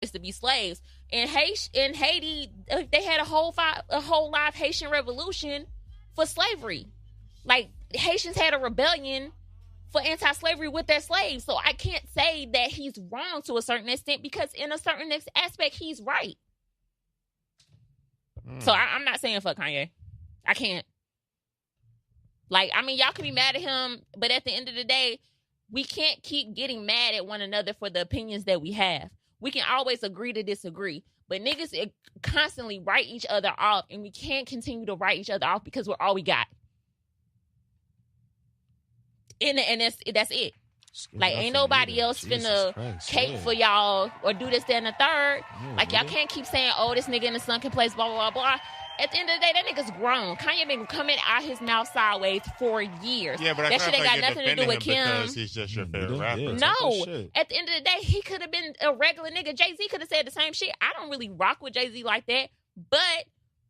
is to be slaves. In Haiti, they had a whole live Haitian revolution for slavery. Like, Haitians had a rebellion for anti-slavery with their slaves. So I can't say that he's wrong to a certain extent, because in a certain aspect, he's right. So I'm not saying fuck Kanye. I can't. Like, I mean, y'all can be mad at him, but at the end of the day, we can't keep getting mad at one another for the opinions that we have. We can always agree to disagree, but niggas constantly write each other off, and we can't continue to write each other off because we're all we got. And that's it. Like, ain't nobody else finna cape for y'all or do this, that, and the third. Like, y'all can't keep saying, oh, this nigga in the sunken place, blah, blah, blah, blah. At the end of the day, that nigga's grown. Kanye been coming out his mouth sideways for years. Yeah, but that shit ain't got nothing to do with Kim. Because he's just your favorite rapper. No. At the end of the day, he could have been a regular nigga. Jay-Z could have said the same shit. I don't really rock with Jay-Z like that. But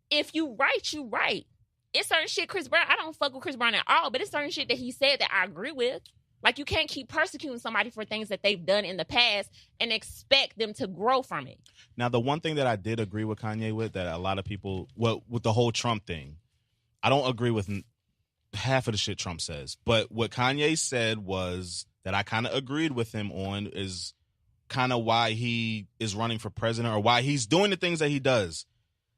if you right, you right. It's certain shit Chris Brown, I don't fuck with Chris Brown at all, but it's certain shit that he said that I agree with. Like, you can't keep persecuting somebody for things that they've done in the past and expect them to grow from it. Now, the one thing that I did agree with Kanye with, that a lot of people, well, with the whole Trump thing, I don't agree with half of the shit Trump says. But what Kanye said was that I kind of agreed with him on is kind of why he is running for president, or why he's doing the things that he does.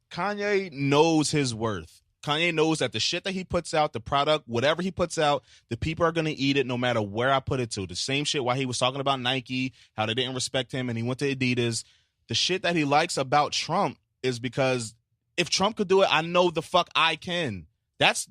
Kanye knows his worth. Kanye knows that the shit that he puts out, the product, whatever he puts out, the people are going to eat it no matter where I put it to. The same shit why he was talking about Nike, how they didn't respect him, and he went to Adidas. The shit that he likes about Trump is because if Trump could do it, I know the fuck I can. That's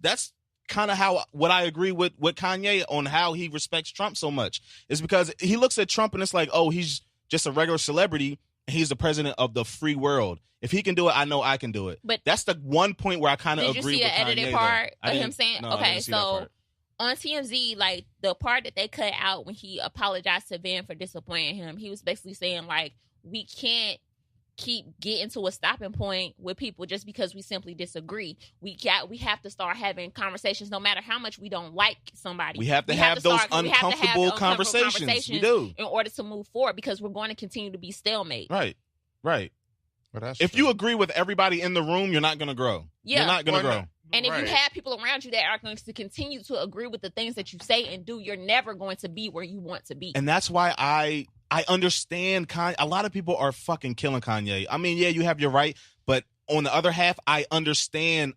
kind of what I agree with Kanye on how he respects Trump so much. Is because he looks at Trump and it's like, oh, he's just a regular celebrity. He's the president of the free world. If he can do it, I know I can do it. But that's the one point where I kind of agree with Kanye. Did you see the edited part of him saying, no, okay, so on TMZ, like, the part that they cut out when he apologized to Van for disappointing him, he was basically saying, like, we can't keep getting to a stopping point with people just because we simply disagree. We have to start having conversations no matter how much we don't like somebody. We have to have those uncomfortable conversations. We do. In order to move forward, because we're going to continue to be stalemate. Right. But if you agree with everybody in the room, you're not going to grow. Yeah. You're not going to grow. And if you have people around you that are going to continue to agree with the things that you say and do, you're never going to be where you want to be. And that's why I understand Kanye. A lot of people are fucking killing Kanye. I mean, yeah, you have your right, but on the other half, I understand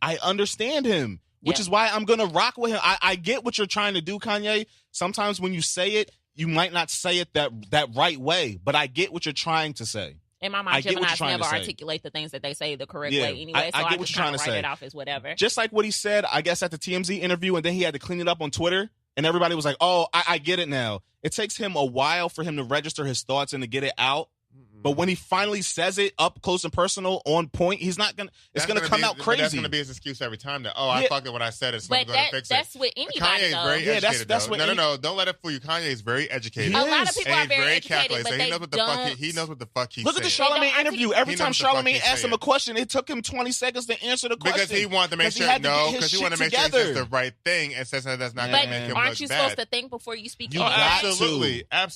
him, which is why I'm going to rock with him. I get what you're trying to do, Kanye. Sometimes when you say it, you might not say it that right way, but I get what you're trying to say. In my mind, Geminis never articulate the things that they say the correct way anyway, so I just kind of write it off as whatever. Just like what he said, I guess, at the TMZ interview, and then he had to clean it up on Twitter, and everybody was like, oh, I get it now. It takes him a while for him to register his thoughts and to get it out. But when he finally says it up close and personal, on point, he's not gonna. It's gonna come out crazy. That's gonna be his excuse every time. That I fucked it when I said it. So I'm gonna fix it. That's with anybody. Kanye's though. very educated. That's what. No. Don't let it fool you. Kanye is very educated. A lot of people are very educated, but he knows what the fuck. He knows what the fuck he's saying. Look at the Charlamagne interview. Every time Charlamagne asked him a question, it took him 20 seconds to answer the question. Because he wanted to make sure. Because he wanted to make sure he says the right thing and says that's not gonna make him look bad. Aren't you supposed to think before you speak? Absolutely. I'm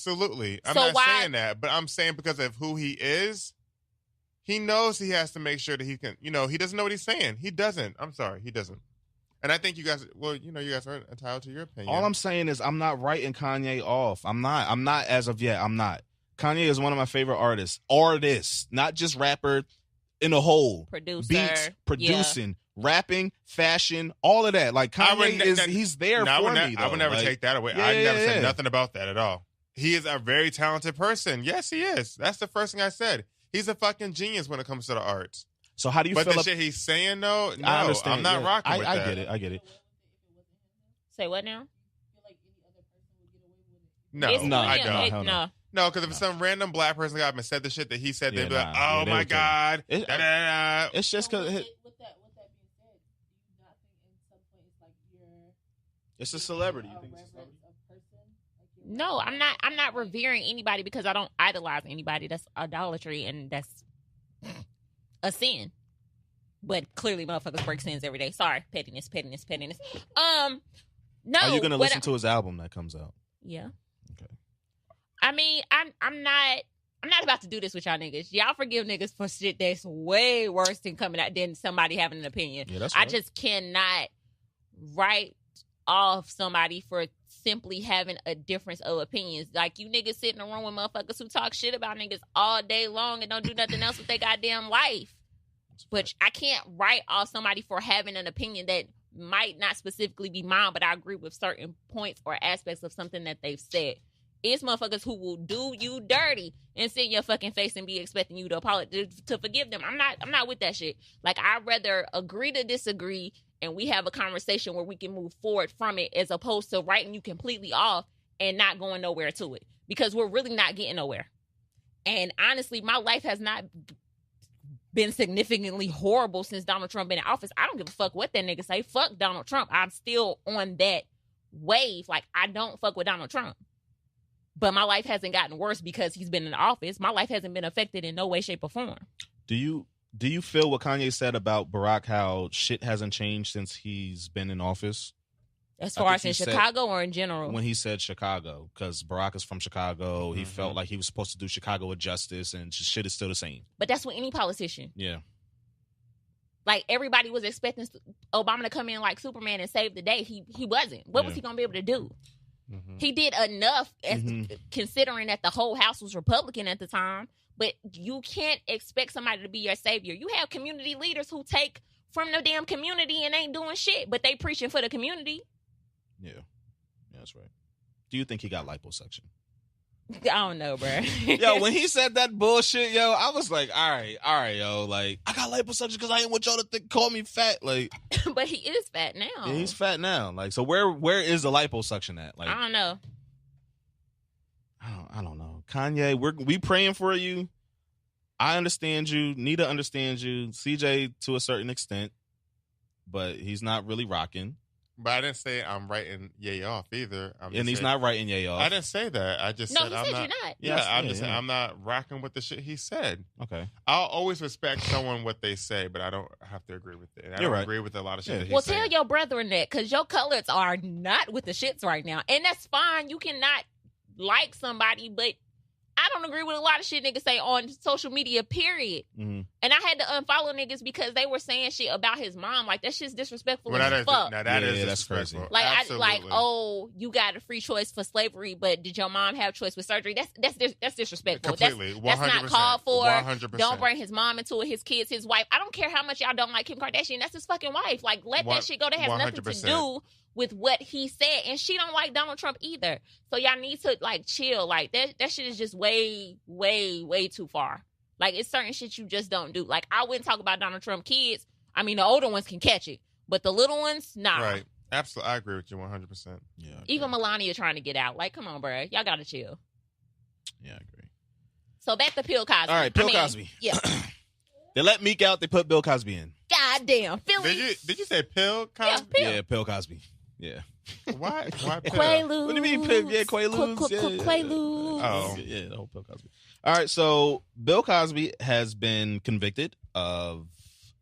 not saying that, but I'm saying because of who he is. He knows he has to make sure that he can, he doesn't know what he's saying. He doesn't. I'm sorry, he doesn't. And I think you guys, you guys are entitled to your opinion. All I'm saying is I'm not writing Kanye off. I'm not as of yet. I'm not. Kanye is one of my favorite artists. Not just rapper in a whole. Producer. Beats, producing, rapping, fashion, all of that. Like, Kanye he's there for me, though. I would never take that away. I never said nothing about that at all. He is a very talented person. Yes, he is. That's the first thing I said. He's a fucking genius when it comes to the arts. So how do you feel? But the shit he's saying, though, no, I understand. I'm not rocking with that. I get it. Say what now? No, I don't. No, because if some random black person got up and said the shit that he said, they'd be like, oh my God. It's just because... It's a celebrity. You think it's a celebrity? No, I'm not revering anybody because I don't idolize anybody. That's idolatry, and that's a sin. But clearly, motherfuckers break sins every day. Sorry, pettiness. No. Are you gonna listen to his album that comes out? Yeah. Okay. I mean, I'm not I'm not about to do this with y'all niggas. Y'all forgive niggas for shit that's way worse than coming out than somebody having an opinion. Yeah, that's right. I just cannot write off somebody for simply having a difference of opinions. Like, you niggas sit in a room with motherfuckers who talk shit about niggas all day long and don't do nothing else with their goddamn life. But I can't write off somebody for having an opinion that might not specifically be mine, but I agree with certain points or aspects of something that they've said. It's motherfuckers who will do you dirty and sit in your fucking face and be expecting you to apologize, to forgive them. I'm not with that shit. Like, I'd rather agree to disagree and we have a conversation where we can move forward from it, as opposed to writing you completely off and not going nowhere to it, because we're really not getting nowhere. And honestly, my life has not been significantly horrible since Donald Trump been in office. I don't give a fuck what that nigga say. Fuck Donald Trump. I'm still on that wave. Like, I don't fuck with Donald Trump. But my life hasn't gotten worse because he's been in office. My life hasn't been affected in no way, shape, or form. Do you feel what Kanye said about Barack, how shit hasn't changed since he's been in office? As far as in Chicago or in general? When he said Chicago, because Barack is from Chicago, he felt like he was supposed to do Chicago a justice, and shit is still the same. But that's with any politician. Yeah. Like, everybody was expecting Obama to come in like Superman and save the day. He wasn't. What was he going to be able to do? Mm-hmm. He did enough, considering that the whole house was Republican at the time. But you can't expect somebody to be your savior. You have community leaders who take from the damn community and ain't doing shit, but they preaching for the community. Yeah, that's right. Do you think he got liposuction? I don't know, bro. Yo, when he said that bullshit, yo, I was like, all right, yo, like, I got liposuction because I ain't want y'all to call me fat, like. But he is fat now. Yeah, he's fat now. Like, so where is the liposuction at? Like, I don't know. I don't know. Kanye, we praying for you. I understand you. Nita understands you. CJ to a certain extent, but he's not really rocking. But I didn't say I'm writing Ye off either. He's not writing Ye off. I didn't say that. I just said I'm not. You're not. Yeah, I'm just saying I'm not rocking with the shit he said. Okay. I'll always respect someone what they say, but I don't have to agree with it. And I don't agree with a lot of shit that he's saying. Well, tell your brethren that, because your colors are not with the shits right now. And that's fine. You cannot like somebody, but I don't agree with a lot of shit niggas say on social media, period. Mm-hmm. And I had to unfollow niggas because they were saying shit about his mom. Like, that shit's disrespectful as fuck. Now that is disrespectful. Crazy. Like, you got a free choice for slavery, but did your mom have choice with surgery? That's disrespectful. Completely. That's not called for. 100%. Don't bring his mom into it, his kids, his wife. I don't care how much y'all don't like Kim Kardashian. That's his fucking wife. Like, let that shit go. That has 100%. Nothing to do with what he said. And she don't like Donald Trump either. So y'all need to, like, chill. Like, that shit is just way, way, way too far. Like, it's certain shit you just don't do. Like, I wouldn't talk about Donald Trump kids. I mean, the older ones can catch it, but the little ones, nah. Right. Absolutely. I agree with you 100%. Yeah. Even Melania trying to get out. Like, come on, bro. Y'all gotta chill. Yeah, I agree. So back to Bill Cosby. All right, Bill Cosby. Yeah. They let Meek out. They put Bill Cosby in. Goddamn. Philly. Did you say Bill Cosby? Yeah, Bill. Yeah, Bill Cosby. Yeah. Why Quaaludes. What do you mean, Pip? Yeah, Quaaludes. Quaaludes. Oh. Yeah, the whole Bill Cosby. All right, so Bill Cosby has been convicted of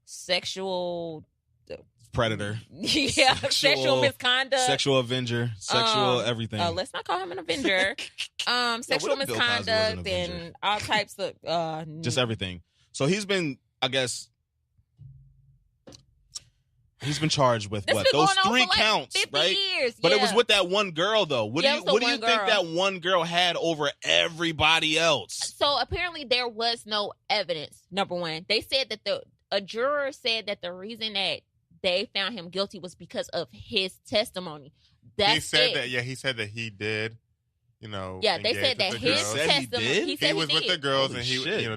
sexual predator. Yeah, sexual misconduct. Sexual avenger. Sexual everything. Let's not call him an avenger. Sexual misconduct and all types of just everything. So he's been, I guess, he's been charged with what? Those 3 counts, right? Years. But it was with that one girl, though. What do you think that one girl had over everybody else? So apparently there was no evidence. Number one, they said that a juror said that the reason that they found him guilty was because of his testimony. He said that he did. You know, yeah, they said that his testimony. He was with the girls, and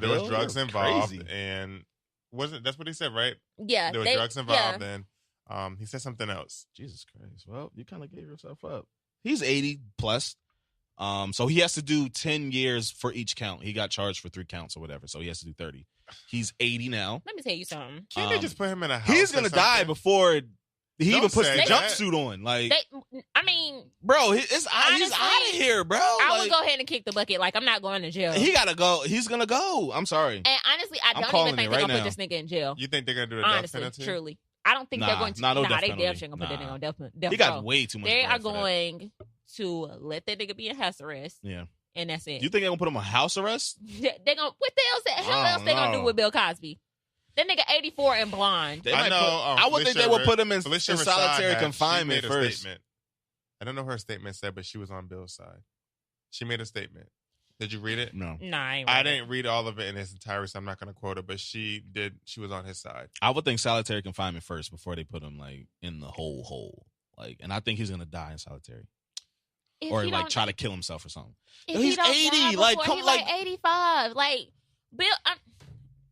there was drugs involved, crazy. And that's what he said, right? Yeah, there were drugs involved, and he said something else. Jesus Christ! Well, you kind of gave yourself up. He's 80 plus, so he has to do 10 years for each count. He got charged for 3 counts or whatever, so he has to do 30. He's 80 now. Let me tell you something. Can't they just put him in a house? He's gonna die before he even puts the jumpsuit on. Like, bro, he's out of here, bro. I would go ahead and kick the bucket. Like, I'm not going to jail. He gotta go. He's gonna go. I'm sorry. And honestly, I don't even think they're gonna put this nigga in jail. You think they're gonna do a death penalty? Truly, I don't think they're going to. They definitely gonna put that nigga on death. He got way too much. They are going to let that nigga be in house arrest. Yeah. and that's it. You think they're gonna put him on house arrest? They gonna what the hell else they gonna do with Bill Cosby? That nigga 84 and blonde. I would think they would put him in solitary confinement first. I don't know what her statement said, but she was on Bill's side. She made a statement. Did you read it? No. I didn't read all of it in its entirety, so I'm not going to quote it, but she did. She was on his side. I would think solitary confinement first before they put him like in the hole. Like, and I think he's going to die in solitary. Or like try to kill himself or something. He's 80. Like, come like 85. Like, Bill,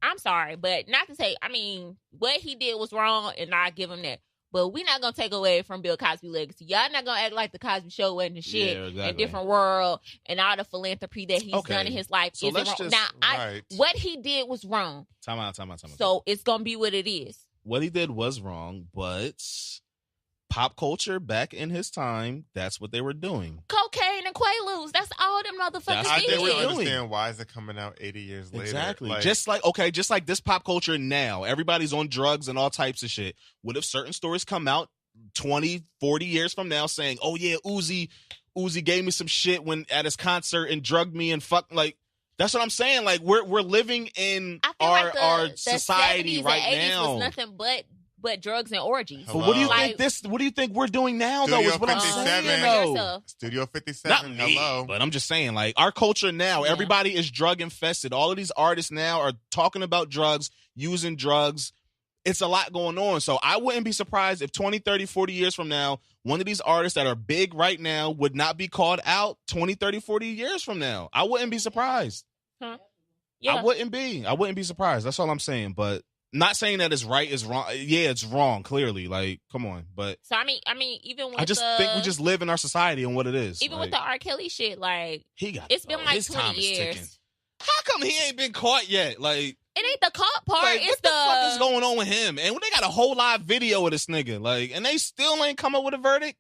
I'm sorry, but not to say, I mean, what he did was wrong, and I give him that. But we're not going to take away from Bill Cosby's legacy. Y'all not going to act like the Cosby Show wasn't the shit in different world and all the philanthropy that he's done in his life so isn't wrong. Now, what he did was wrong. Time out. So it's going to be what it is. What he did was wrong, but pop culture back in his time, that's what they were doing. Cocaine and Quaaludes. That's all them motherfuckers did. I think we understand why is it coming out 80 years later. Exactly. Just like this pop culture now, everybody's on drugs and all types of shit. What if certain stories come out 20, 40 years from now saying, oh yeah, Uzi gave me some shit when at his concert and drugged me and fuck, like, that's what I'm saying. Like, we're living in our society right now. Was nothing but drugs and orgies. But what do you think what do you think we're doing now, though, is what I'm saying. Studio 57. Not me, but I'm just saying, like, our culture now, everybody is drug infested. All of these artists now are talking about drugs, using drugs. It's a lot going on. So I wouldn't be surprised if 20, 30, 40 years from now, one of these artists that are big right now would not be called out 20, 30, 40 years from now. I wouldn't be surprised. Huh? Yeah. I wouldn't be surprised. That's all I'm saying. But not saying that it's right is wrong. Yeah, it's wrong, clearly. Like, come on. But so I mean, even with I just think we just live in our society and what it is. Even with the R. Kelly shit, like, it's been like 20 years. How come he ain't been caught yet? Like, it ain't the caught part. Like, it's what the fuck is going on with him? And they got a whole live video of this nigga. Like, and they still ain't come up with a verdict.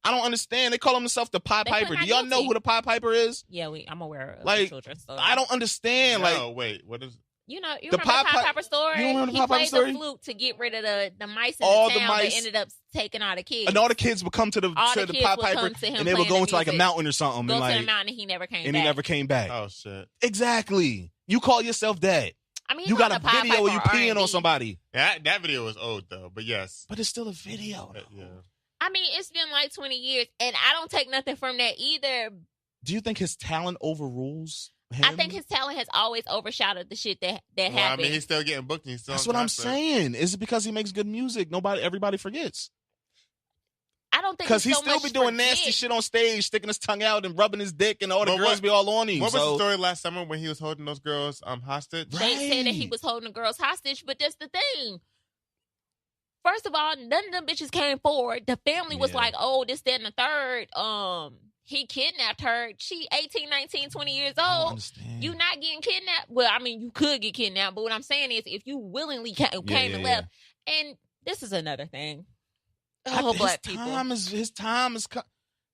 I don't understand. They call themselves the Pied Piper. Do y'all know who the Pied Piper is? Yeah, I'm aware of the children. So. I don't understand. No, wait, what is? You remember the Pied Piper story? You remember the Pied Piper story? He played the flute to get rid of the mice in the town. They ended up taking all the kids. And all the kids would come to the Pied Piper, and they would go into like a mountain or something. Go to the mountain, and he never came back. And he never came back. Oh, shit. Exactly. You call yourself that. I mean, you got a video where you peeing on somebody. Yeah, that video was old, though, but yes. But it's still a video. Yeah. I mean, it's been like 20 years, and I don't take nothing from that either. Do you think his talent overrules him? I think his talent has always overshadowed the shit that happened. I mean, he's still getting booked. That's what I'm saying. Is it because he makes good music? Everybody forgets. I don't think because he still be doing nasty shit on stage, sticking his tongue out and rubbing his dick, and all the girls be all on him. What was the story last summer when he was holding those girls hostage? They said that he was holding the girls hostage, but that's the thing. First of all, none of them bitches came forward. The family was like, oh, this, that, and the third. He kidnapped her. She 18, 19, 20 years old. You not getting kidnapped? Well, I mean, you could get kidnapped, but what I'm saying is if you willingly came and left. And this is another thing. Oh, black people. His time is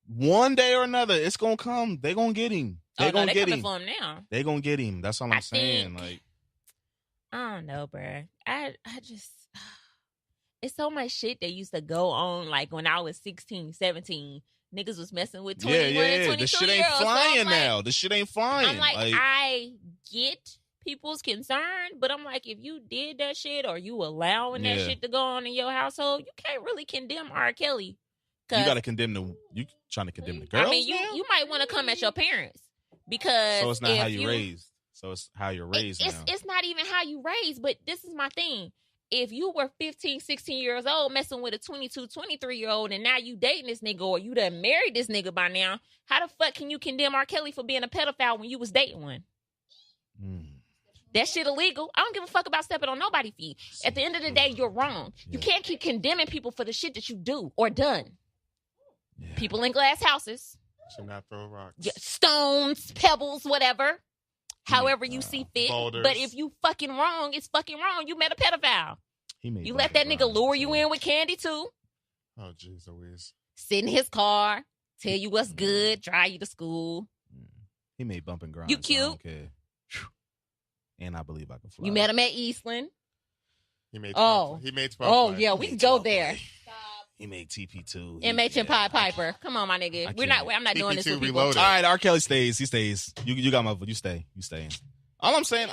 one day or another. It's gonna come. They gonna get him. They gonna get him. For him now. They gonna get him. That's all I'm saying. Like, I don't know, bruh. I just, it's so much shit that used to go on. Like when I was 16, 17, niggas was messing with 21 and 22 The shit ain't flying now. The shit ain't flying. I'm like, I get people's concern, but I'm like, if you did that shit or you allowing that shit to go on in your household, you can't really condemn R. Kelly. You got to condemn you trying to condemn the girls. I mean, you might want to come at your parents because so it's not how you raised. So it's how you're raised now. It's not even how you raised, but this is my thing. If you were 15, 16 years old messing with a 22, 23-year-old and now you dating this nigga or you done married this nigga by now, how the fuck can you condemn R. Kelly for being a pedophile when you was dating one? That shit illegal. I don't give a fuck about stepping on nobody's feet. At the end of the day, you're wrong. You can't keep condemning people for the shit that you do or done. People in glass houses. Should not throw rocks. Stones, pebbles, whatever. However you see fit. Boulders. But if you fucking wrong, it's fucking wrong. You met a pedophile. You let that nigga lure you in with candy too. Oh, jeez Louise. Sit in his car, tell you what's good, drive you to school. He made bump and grind. You cute. And I believe I can fly. You met him at Eastland. He made 12. Oh, he made 12. Oh, yeah, we can go there. He made TP2. And Pied Piper. Come on, my nigga. I'm not doing this with people. Reloaded. All right, R. Kelly stays. He stays. You got my vote. You stay. You staying. All I'm saying,